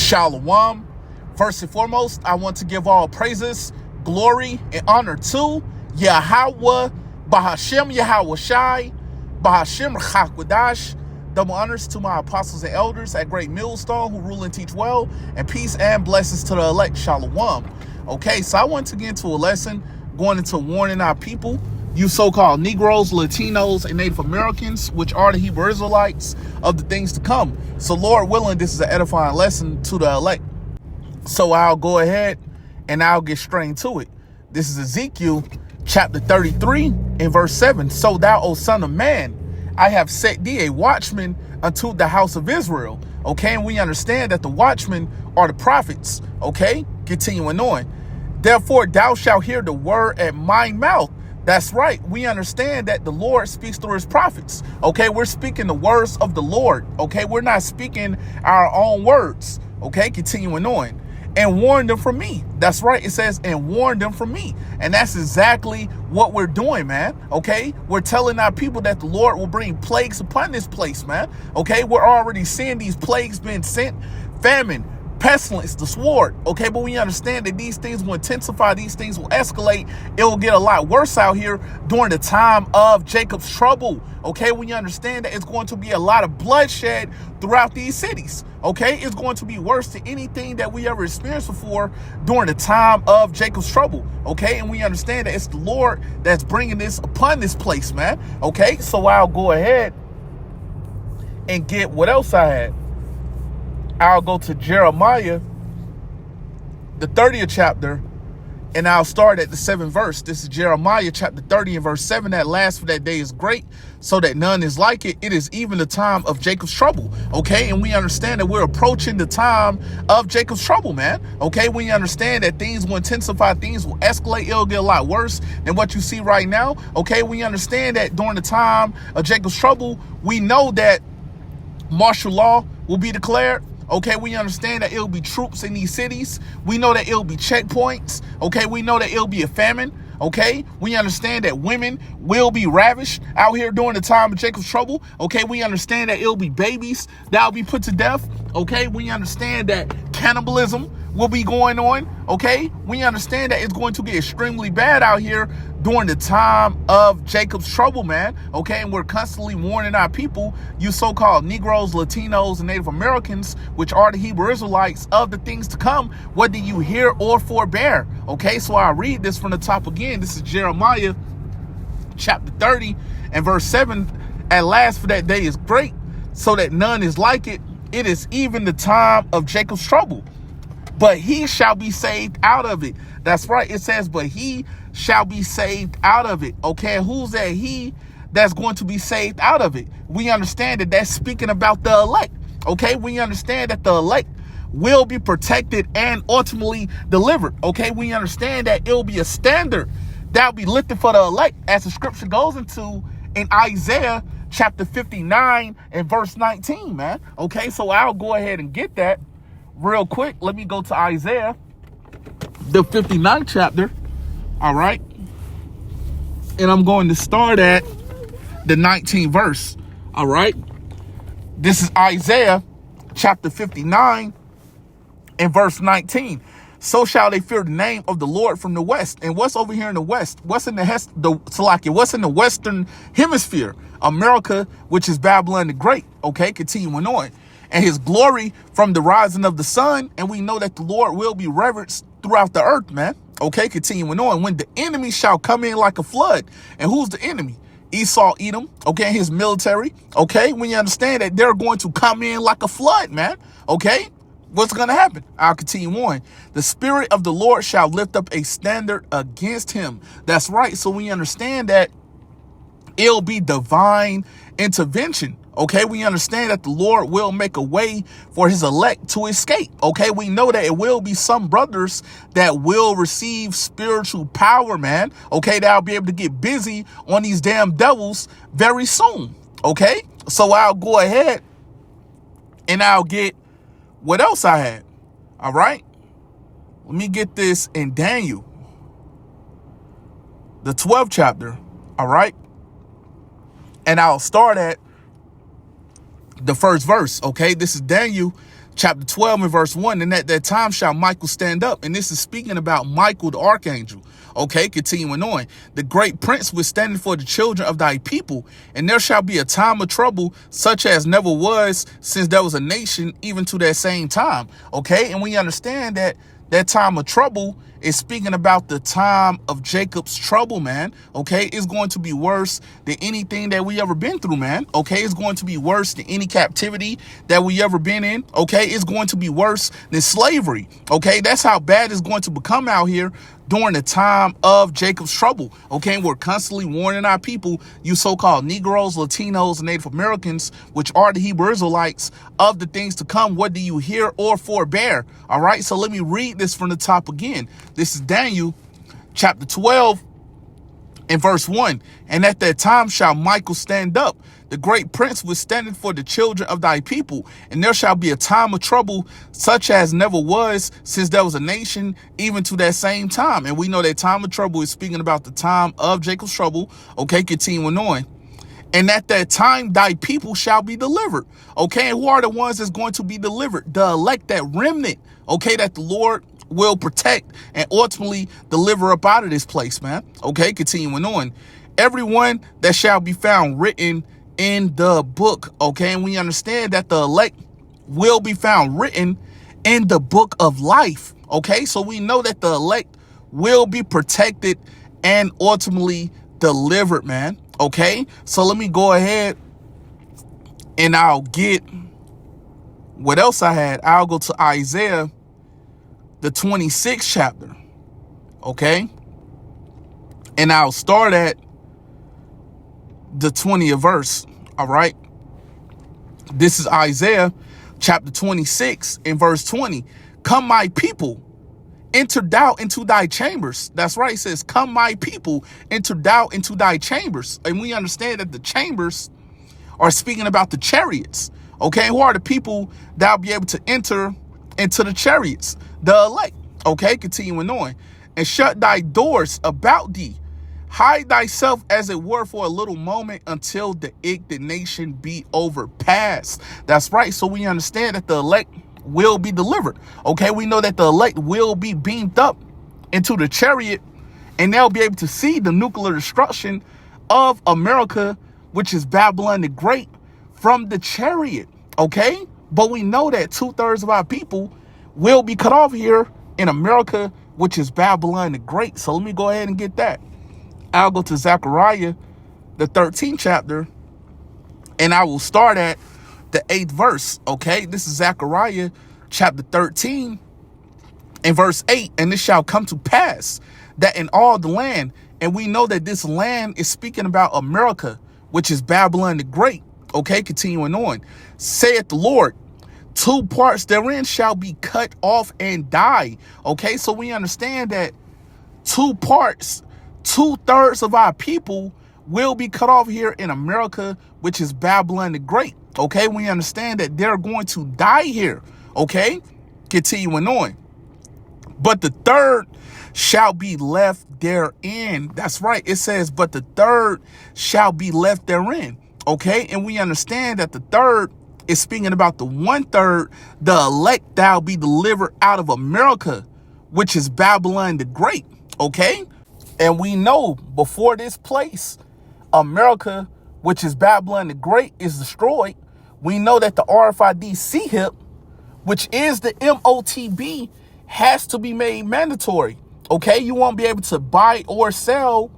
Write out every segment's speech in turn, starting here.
Shalom. First and foremost, I want to give all praises, glory, and honor to Yahweh, Bahashem Yahweh Shai, Bahashem Chakwadash. Double honors to my apostles and elders at Great Millstone who rule and teach well, and peace and blessings to the elect. Shalom. Okay, so I want to get into a lesson going into warning our people, you so-called Negroes, Latinos, and Native Americans, which are the Hebrew Israelites, of the things to come. So Lord willing, this is an edifying lesson to the elect. So I'll go ahead and I'll get straight into it. This is Ezekiel chapter 33 and verse 7. So thou, O son of man, I have set thee a watchman unto the house of Israel. Okay, and we understand that the watchmen are the prophets. Okay, continuing on. Therefore thou shalt hear the word at my mouth. That's right. We understand that the Lord speaks through his prophets. Okay, we're speaking the words of the Lord. Okay, we're not speaking our own words. Okay, continuing on. And warn them from me. That's right. It says, and warn them from me. And that's exactly what we're doing, man. Okay, we're telling our people that the Lord will bring plagues upon this place, man. Okay, we're already seeing these plagues being sent, famine, pestilence, the sword. Okay, but we understand that these things will intensify, these things will escalate. It will get a lot worse out here during the time of Jacob's trouble. Okay, we understand that it's going to be a lot of bloodshed throughout these cities. Okay, it's going to be worse than anything that we ever experienced before during the time of Jacob's trouble. Okay, and we understand that it's the Lord that's bringing this upon this place, man. Okay, so I'll go ahead and get what else I had. I'll go to Jeremiah, the 30th chapter, and I'll start at the 7th verse. This is Jeremiah chapter 30 and verse 7. That last for that day is great, so that none is like it. It is even the time of Jacob's trouble. Okay, and we understand that we're approaching the time of Jacob's trouble, man. Okay, we understand that things will intensify, things will escalate. It'll get a lot worse than what you see right now. Okay, we understand that during the time of Jacob's trouble, we know that martial law will be declared. Okay, we understand that it'll be troops in these cities. We know that it'll be checkpoints. Okay, we know that it'll be a famine. Okay, we understand that women will be ravished out here during the time of Jacob's trouble. Okay, we understand that it'll be babies that'll be put to death. Okay, we understand that cannibalism will be going on. Okay, we understand that it's going to get extremely bad out here during the time of Jacob's trouble, man. Okay, and we're constantly warning our people, you so-called Negroes, Latinos, and Native Americans, which are the Hebrew Israelites, of the things to come, whether you hear or forbear. Okay, so I'll read this from the top again. This is Jeremiah chapter 30 and verse 7. At last for that day is great, so that none is like it. It is even the time of Jacob's trouble, but he shall be saved out of it. That's right. It says, but he shall be saved out of it. Okay, who's that he that's going to be saved out of it? We understand that that's speaking about the elect. Okay, we understand that the elect will be protected and ultimately delivered. Okay, we understand that it'll be a standard that'll be lifted for the elect, as the scripture goes into in Isaiah chapter 59 and verse 19, man. Okay, so I'll go ahead and get that real quick. Let me go to Isaiah, the 59th chapter. All right. And I'm going to start at the 19th verse. All right. This is Isaiah chapter 59 and verse 19. So shall they fear the name of the Lord from the west. And what's over here in the west? What's in what's in the western hemisphere? America, which is Babylon the Great. Okay, continuing on. And his glory from the rising of the sun. And we know that the Lord will be reverenced throughout the earth, man. Okay, continuing on. When the enemy shall come in like a flood. And who's the enemy? Esau, Edom. Okay, his military. Okay, when you understand that they're going to come in like a flood, man. Okay, what's going to happen? I'll continue on. The Spirit of the Lord shall lift up a standard against him. That's right. So we understand that it'll be divine intervention. Okay, we understand that the Lord will make a way for his elect to escape. Okay, we know that it will be some brothers that will receive spiritual power, man. Okay, that'll be able to get busy on these damn devils very soon. Okay, so I'll go ahead and I'll get what else I had. All right, let me get this in Daniel, the 12th chapter. All right, and I'll start at the first verse. Okay, this is Daniel chapter 12 and verse 1, and at that time shall Michael stand up. And this is speaking about Michael, the archangel. Okay, continuing on. The great prince withstanding for the children of thy people, and there shall be a time of trouble such as never was since there was a nation, even to that same time. Okay, and we understand that that time of trouble is speaking about the time of Jacob's trouble, man. Okay, it's going to be worse than anything that we ever been through, man. Okay, it's going to be worse than any captivity that we ever been in. Okay, it's going to be worse than slavery. Okay, that's how bad it's going to become out here during the time of Jacob's trouble. Okay, and we're constantly warning our people, you so-called Negroes, Latinos, and Native Americans, which are the Hebrew Israelites, of the things to come, whether you hear or forbear. All right, so let me read this from the top again. This is Daniel chapter 12 and verse 1. And at that time shall Michael stand up, the great prince withstanding for the children of thy people, and there shall be a time of trouble such as never was since there was a nation, even to that same time. And we know that time of trouble is speaking about the time of Jacob's trouble. Okay, continuing on. And at that time thy people shall be delivered. Okay, and who are the ones that's going to be delivered? The elect, that remnant, okay, that the Lord will protect and ultimately deliver up out of this place, man. Okay, continuing on. Everyone that shall be found written in the book. Okay, and we understand that the elect will be found written in the book of life. Okay, so we know that the elect will be protected and ultimately delivered, man. Okay, so let me go ahead and I'll get what else I had. I'll go to Isaiah, the 26th chapter. Okay, and I'll start at the 20th verse. All right, this is Isaiah chapter 26 and verse 20. Come, my people, enter thou into thy chambers. That's right. It says, come, my people, enter thou into thy chambers. And we understand that the chambers are speaking about the chariots. Okay, who are the people that will be able to enter into the chariots? The elect. Okay, continuing on. And shut thy doors about thee. Hide thyself as it were for a little moment until the indignation be overpassed. That's right. So we understand that the elect will be delivered. Okay, we know that the elect will be beamed up into the chariot, and they'll be able to see the nuclear destruction of America, which is Babylon the Great, from the chariot. Okay, but we know that 2/3 of our people will be cut off here in America, which is Babylon the Great. So let me go ahead and get that. I'll go to Zechariah, the 13th chapter, and I will start at the 8th verse. Okay, this is Zechariah chapter 13 and verse 8. And it shall come to pass that in all the land, and we know that this land is speaking about America, which is Babylon the Great. Okay, continuing on. Saith the Lord, 2 parts therein shall be cut off and die. Okay, so we understand that 2 parts, 2/3 of our people will be cut off here in America, which is Babylon the Great. Okay, we understand that they're going to die here. Okay, continuing on. But the third shall be left therein. That's right. It says, but the third shall be left therein. Okay, and we understand that the third is speaking about the 1/3, the elect that will be delivered out of America, which is Babylon the Great. Okay, and we know before this place, America, which is Babylon the Great, is destroyed, we know that the RFID CHIP, which is the MOTB, has to be made mandatory. Okay, you won't be able to buy or sell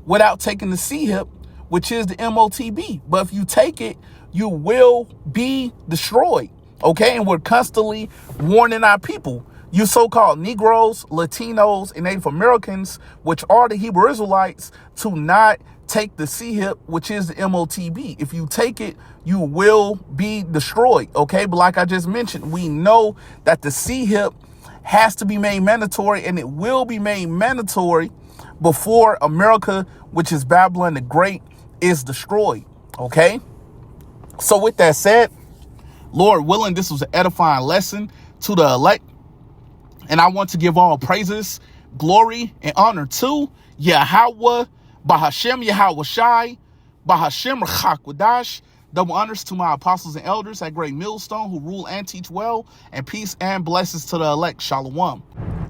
without taking the CHIP, which is the MOTB. But if you take it, you will be destroyed. Okay, and we're constantly warning our people, you so-called Negroes, Latinos, and Native Americans, which are the Hebrew Israelites, to not take the CHIP, which is the MOTB. If you take it, you will be destroyed. Okay, but like I just mentioned, we know that the CHIP has to be made mandatory, and it will be made mandatory before America, which is Babylon the Great, is destroyed. Okay, so with that said, Lord willing, this was an edifying lesson to the elect, and I want to give all praises, glory, and honor to Yahweh, Bahashem Yahweh Shai, Bahashem Rachakwadash, Double honors to my apostles and elders at Great Millstone who rule and teach well, and peace and blessings to the elect. Shalom.